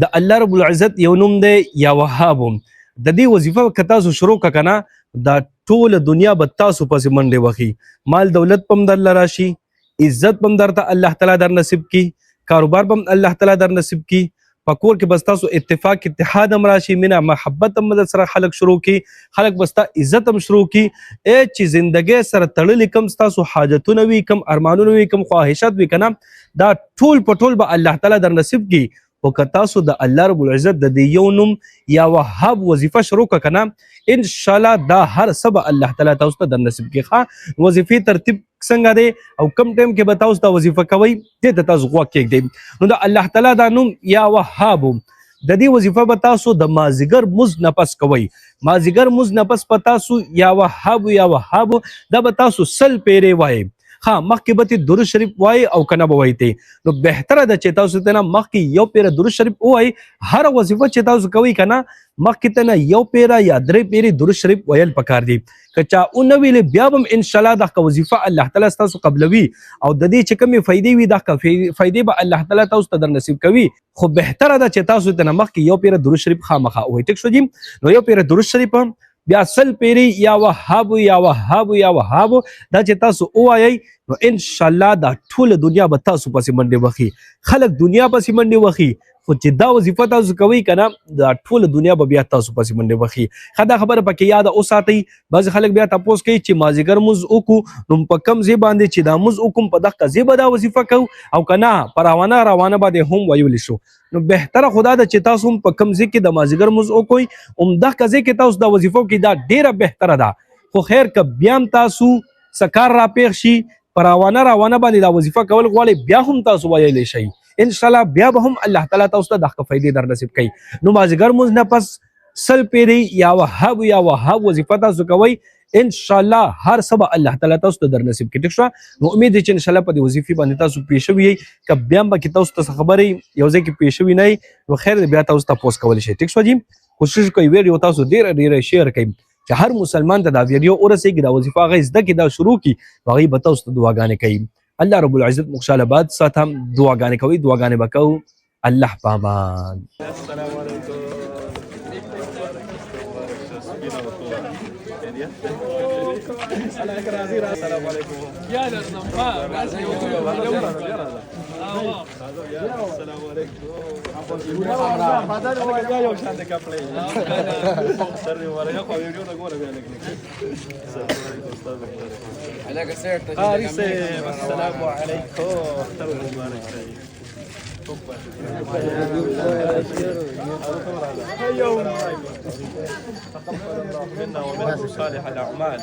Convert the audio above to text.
د الله رب العزت یو نوم دی یا وهاب. د دې وظیفه که تاسو شروع کړه که نه دا ټوله دنیا به تاسو پسې منډې وهي. مال دولت به هم درله راشي، عزت به هم درته الله تعالی در نصیب کی، کاروبار به هم الله تعالی در نصیب کی، په کور کې بس تاسو اتفاق اتحاد هم راشي، مینه محبت هم در سره خلک شروع کی، خلک بس تا عزت هم شروع کی. چې زندګۍ سره تړلي کم ستاسو حاجتونه وي، کم ارمانونه وي، کم خواهشات وي که نه دا ټول په ټول به الله تعالی در نصیب کی. خو که تاسو د الله رب العزت د دې یو نوم یا وهاب وظیفه شروع کړه که نه انشاءالله دا هر څه به الله تعالی تاسو ته در نصیب کړي. ښه وظیفې ترتیب څنګه دی او کم ټایم کې به تاسو دا وظیفه کوئ دې ته تاسو غوږ کېږدئ. نو د الله تعالی دا نوم یا وهاب د دې وظیفه به تاسو د مازدیګر مونځ نه پس کوئ. مازدیګر مونځ نه پس به تاسو یا وهاب دا به تاسو 100 پیرې وایئ. ها مخکې به ته درود شریف وای او کنه به وای ته نو بهتره ده چې تاسو ته نه مخکې یو پیره درود شریف وای. هر وظیفه چې تاسو کوي کنه مخکې ته نه یو پیره یا درې پیرې درود شریف ویل پکار دي. که چا اون ویلې بیا هم ان شاء الله دا وظیفه الله تعالی تاسو قبلوي او د دې چې کومې فائدې وي دا فائدې به الله تعالی تاسو ته در نصیب کوي. خو بهتره ده چې تاسو ته نه مخکې یو پیره درود شریف خامخا وای. ټیک شو جی. نو یو پیره درود شریف بیا 100 پیرې یا وهاب دا چې تاسو ووایئ نو انشاءالله دا ټوله دنیا به تاسو پسې منډې وخي. خلک دنیا پسې منډې وخي خو چې دا وظیفه تاسو کوئ که نه دا ټوله دنیا به بیا تاسو پسې منډې وخي. ښه دا خبره پکې یاده وساتئ. بعضې خلک بیا تپوس کوي چې مازدیګر مونځ وکړو نو په کم ځای باندې چې دا مونځ وکړم په دغه ځای به دا وظیفه کوو او که نه په روانه باندې هم ویلی شو. نو بهتره خدا ده چې تاسو هم په کم ځای کې د مازدیګر مونځ وکړئ همدغه ځای کې تاسو دا وظیفه وکړئ دا ډیره بهتره ده. خو خیر که بیا هم تاسو څه کار راپېښ شي په روانه باندې دا وظیفه کول غواړئ بیا هم تاسو ویلی شئ انشاءالله بیا به هم الله تعالی تاسو ته دغه فایدې در نصیب کوي. نو مازدیګر مونځ نه پس 100 پیرې یا وهاب وظیفه تاسو کوئ انشاءالله هر څه به الله تعالی تاسو ته در نصیب کړي. ټیک شوه. نو امید دی چې انشاءالله په دې وظیفې باندې تاسو پوه شوي یئ. که بیا هم پکې تاسو ته څه خبرې یو ځای کې پوه شوي نه یئ نو خیر دی بیا تاسو تپوس کولی شئ. ټیک شوه جي. کوشش کوئ ویډیو تاسو ډېره شیر کوئ چې هر مسلمان ته دا ویډیو ورسېږي دا وظیفه هغه زده کړي دا شروع کړي نو هغوی به تاسو ته دعاګانې کوي. الله رب العزت موږ خوشحاله باد ساتم. دعاګانې کوئ دعاګانې به کوو. الله پامان. السلام علیکم. السلام علیکم. یا السلام علیکم. یو شان د کپړې سر دی ورغه خو ویډیو نه ګوره بیا السلام علیکم. اختر مبارک تقبل الله منا ومنكم صالح الاعمال.